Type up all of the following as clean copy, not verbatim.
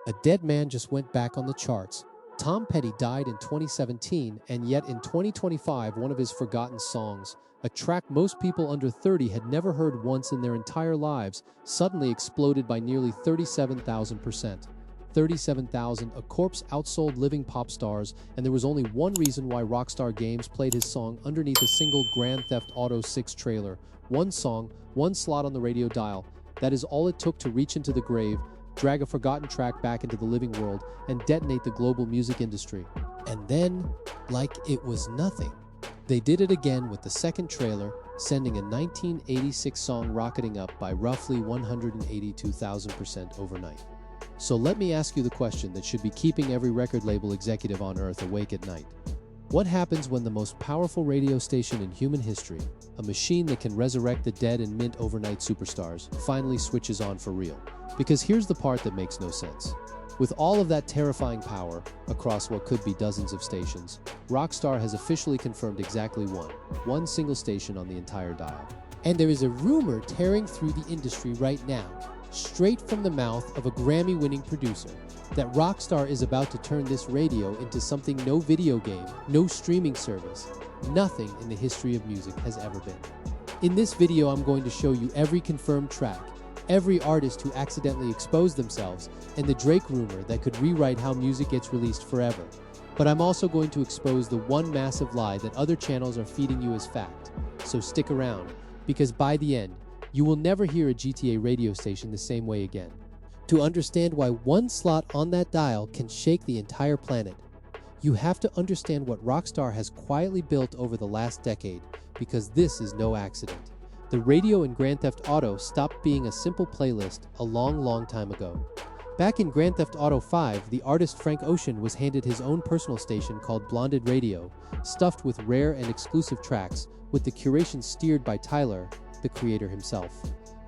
A dead man just went back on the charts. Tom Petty died in 2017, and yet in 2025, one of his forgotten songs, a track most people under 30 had never heard once in their entire lives, suddenly exploded by nearly 37,000%. 37,000, a corpse outsold living pop stars, and there was only one reason why Rockstar Games played his song underneath a single Grand Theft Auto 6 trailer. One song, one slot on the radio dial. That is all it took to reach into the grave, drag a forgotten track back into the living world, and detonate the global music industry. And then, like it was nothing, they did it again with the second trailer, sending a 1986 song rocketing up by roughly 182,000% overnight. So let me ask you the question that should be keeping every record label executive on Earth awake at night. What happens when the most powerful radio station in human history, a machine that can resurrect the dead and mint overnight superstars, finally switches on for real? Because here's the part that makes no sense. With all of that terrifying power across what could be dozens of stations, Rockstar has officially confirmed exactly one single station on the entire dial. And there is a rumor tearing through the industry right now, straight from the mouth of a Grammy-winning producer, that Rockstar is about to turn this radio into something no video game, no streaming service, nothing in the history of music has ever been. In this video, I'm going to show you every confirmed track, every artist who accidentally exposed themselves, and the Drake rumor that could rewrite how music gets released forever. But I'm also going to expose the one massive lie that other channels are feeding you as fact. So stick around, because by the end, you will never hear a GTA radio station the same way again. To understand why one slot on that dial can shake the entire planet, you have to understand what Rockstar has quietly built over the last decade, because this is no accident. The radio in Grand Theft Auto stopped being a simple playlist a long time ago. Back in Grand Theft Auto 5, the artist Frank Ocean was handed his own personal station called Blonded Radio, stuffed with rare and exclusive tracks, with the curation steered by Tyler, the creator himself.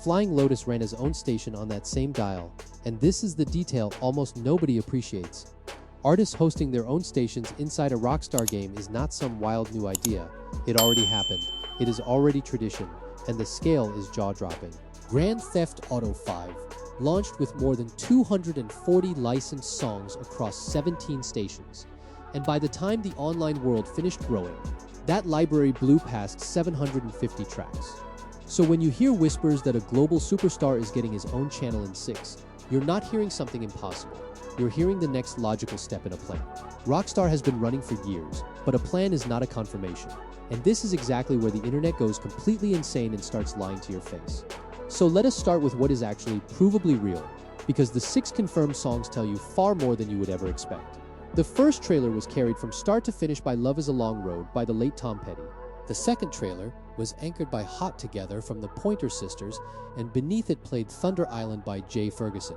Flying Lotus ran his own station on that same dial, and this is the detail almost nobody appreciates. Artists hosting their own stations inside a Rockstar game is not some wild new idea. It already happened. It is already tradition, and the scale is jaw-dropping. Grand Theft Auto 5 launched with more than 240 licensed songs across 17 stations, and by the time the online world finished growing, that library blew past 750 tracks. So when you hear whispers that a global superstar is getting his own channel in 6, you're not hearing something impossible. You're hearing the next logical step in a plan. Rockstar has been running for years, but a plan is not a confirmation. And this is exactly where the internet goes completely insane and starts lying to your face. So let us start with what is actually provably real, because the 6 confirmed songs tell you far more than you would ever expect. The first trailer was carried from start to finish by Love Is a Long Road by the late Tom Petty. The second trailer was anchored by Hot Together from the Pointer Sisters, and beneath it played Thunder Island by Jay Ferguson,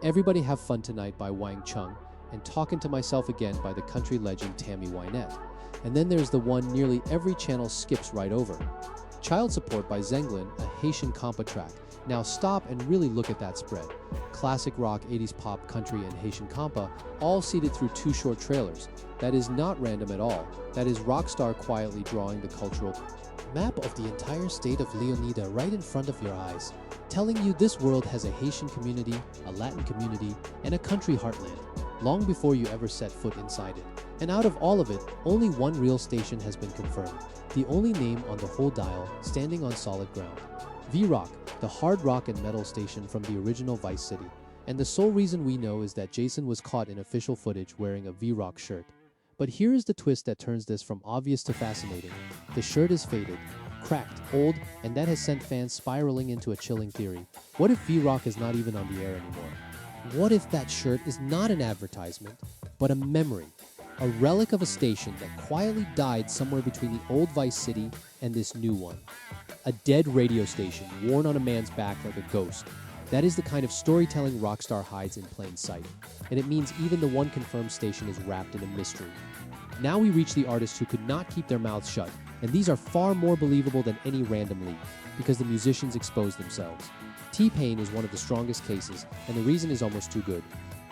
Everybody Have Fun Tonight by Wang Chung, and Talkin' to Myself Again by the country legend Tammy Wynette. And then there's the one nearly every channel skips right over, Child Support by Zenglin, a Haitian compa track. Now stop and really look at that spread. Classic rock, 80s pop, country, and Haitian compa, all seeded through 2 short trailers. That is not random at all. That is Rockstar quietly drawing the cultural map of the entire state of Leonida right in front of your eyes, telling you this world has a Haitian community, a Latin community, and a country heartland, long before you ever set foot inside it. And out of all of it, only one real station has been confirmed, the only name on the whole dial standing on solid ground. V-Rock, the hard rock and metal station from the original Vice City. And the sole reason we know is that Jason was caught in official footage wearing a V-Rock shirt. But here is the twist that turns this from obvious to fascinating. The shirt is faded, cracked, old, and that has sent fans spiraling into a chilling theory. What if V-Rock is not even on the air anymore? What if that shirt is not an advertisement, but a memory? A relic of a station that quietly died somewhere between the old Vice City and this new one. A dead radio station worn on a man's back like a ghost. That is the kind of storytelling Rockstar hides in plain sight. And it means even the one confirmed station is wrapped in a mystery. Now we reach the artists who could not keep their mouths shut, and these are far more believable than any random leak, because the musicians exposed themselves. T-Pain is one of the strongest cases, and the reason is almost too good.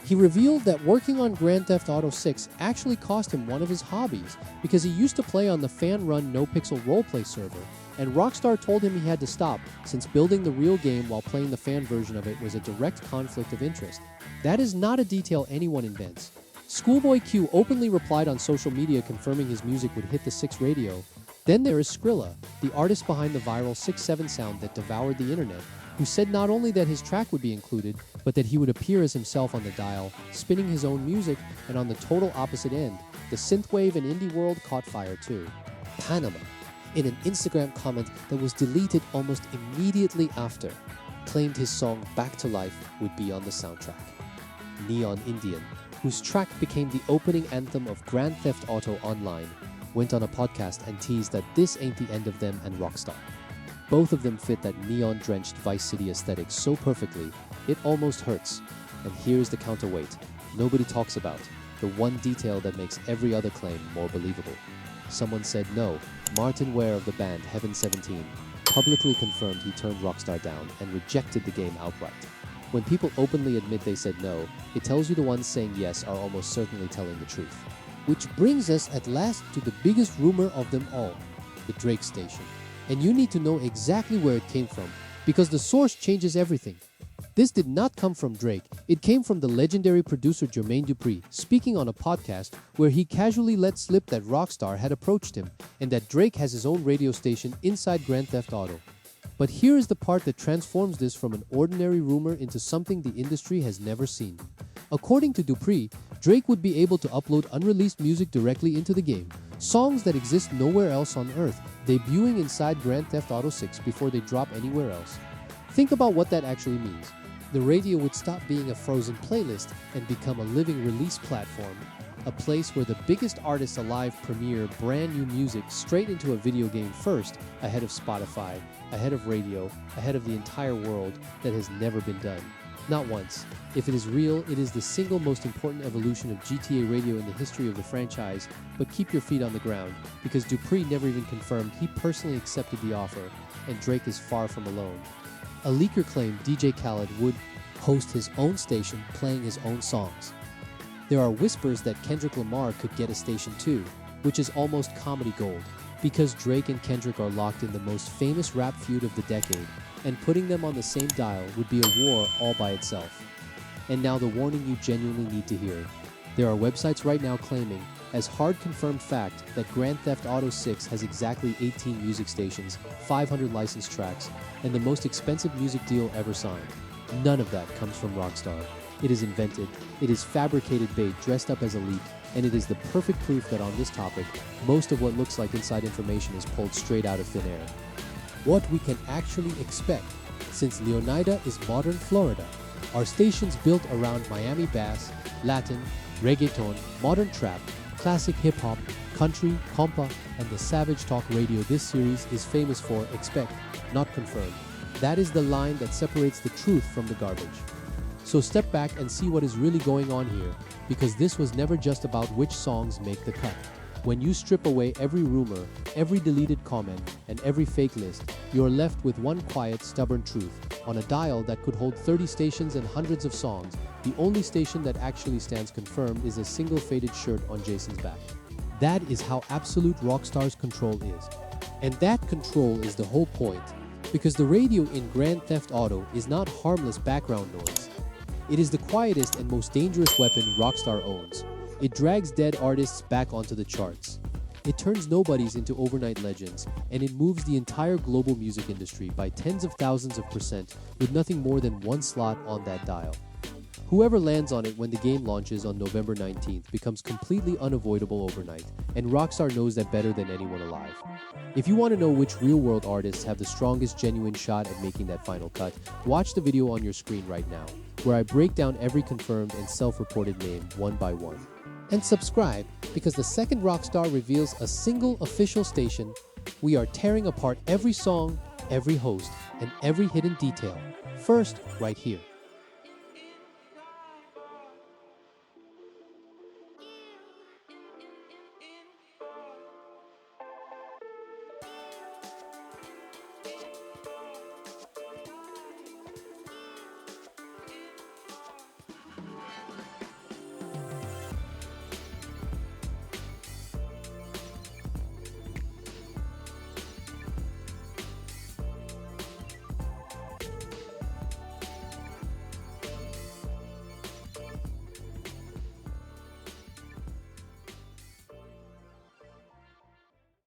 He revealed that working on Grand Theft Auto 6 actually cost him one of his hobbies, because he used to play on the fan-run no-pixel roleplay server, and Rockstar told him he had to stop since building the real game while playing the fan version of it was a direct conflict of interest. That is not a detail anyone invents. ScHoolboy Q openly replied on social media confirming his music would hit the 6 radio. Then there is Skrilla, the artist behind the viral 6-7 sound that devoured the internet, who said not only that his track would be included, but that he would appear as himself on the dial, spinning his own music, and on the total opposite end, the synthwave and indie world caught fire too. Panama, in an Instagram comment that was deleted almost immediately after, claimed his song Back to Life would be on the soundtrack. Neon Indian, whose track became the opening anthem of Grand Theft Auto Online, went on a podcast and teased that this ain't the end of them and Rockstar. Both of them fit that neon-drenched Vice City aesthetic so perfectly, it almost hurts. And here's the counterweight nobody talks about, the one detail that makes every other claim more believable. Someone said no. Martin Ware of the band Heaven 17 publicly confirmed he turned Rockstar down and rejected the game outright. When people openly admit they said no, it tells you the ones saying yes are almost certainly telling the truth. Which brings us at last to the biggest rumor of them all, the Drake station. And you need to know exactly where it came from, because the source changes everything. This did not come from Drake, it came from the legendary producer Jermaine Dupri, speaking on a podcast where he casually let slip that Rockstar had approached him, and that Drake has his own radio station inside Grand Theft Auto. But here is the part that transforms this from an ordinary rumor into something the industry has never seen. According to Dupri, Drake would be able to upload unreleased music directly into the game, songs that exist nowhere else on Earth, debuting inside Grand Theft Auto 6 before they drop anywhere else. Think about what that actually means. The radio would stop being a frozen playlist and become a living release platform, a place where the biggest artists alive premiere brand new music straight into a video game first, ahead of Spotify, ahead of radio, ahead of the entire world. That has never been done. Not once. If it is real, it is the single most important evolution of GTA Radio in the history of the franchise, but keep your feet on the ground, because Dupri never even confirmed he personally accepted the offer, and Drake is far from alone. A leaker claimed DJ Khaled would host his own station playing his own songs. There are whispers that Kendrick Lamar could get a station too, which is almost comedy gold, because Drake and Kendrick are locked in the most famous rap feud of the decade, and putting them on the same dial would be a war all by itself. And now the warning you genuinely need to hear. There are websites right now claiming, as hard confirmed fact, that Grand Theft Auto 6 has exactly 18 music stations, 500 licensed tracks, and the most expensive music deal ever signed. None of that comes from Rockstar. It is invented, it is fabricated bait dressed up as a leak, and it is the perfect proof that on this topic, most of what looks like inside information is pulled straight out of thin air. What we can actually expect, since Leonida is modern Florida, are stations built around Miami bass, Latin, reggaeton, modern trap, classic hip-hop, country, compa, and the savage talk radio this series is famous for. Expect, not confirmed. That is the line that separates the truth from the garbage. So step back and see what is really going on here, because this was never just about which songs make the cut. When you strip away every rumor, every deleted comment, and every fake list, you're left with one quiet, stubborn truth. On a dial that could hold 30 stations and hundreds of songs, the only station that actually stands confirmed is a single faded shirt on Jason's back. That is how absolute Rockstar's control is. And that control is the whole point, because the radio in Grand Theft Auto is not harmless background noise. It is the quietest and most dangerous weapon Rockstar owns. It drags dead artists back onto the charts. It turns nobodies into overnight legends, and it moves the entire global music industry by tens of thousands of percent with nothing more than one slot on that dial. Whoever lands on it when the game launches on November 19th becomes completely unavoidable overnight, and Rockstar knows that better than anyone alive. If you want to know which real-world artists have the strongest genuine shot at making that final cut, watch the video on your screen right now, where I break down every confirmed and self-reported name one by one. And subscribe, because the second Rockstar reveals a single official station, we are tearing apart every song, every host, and every hidden detail. First, right here.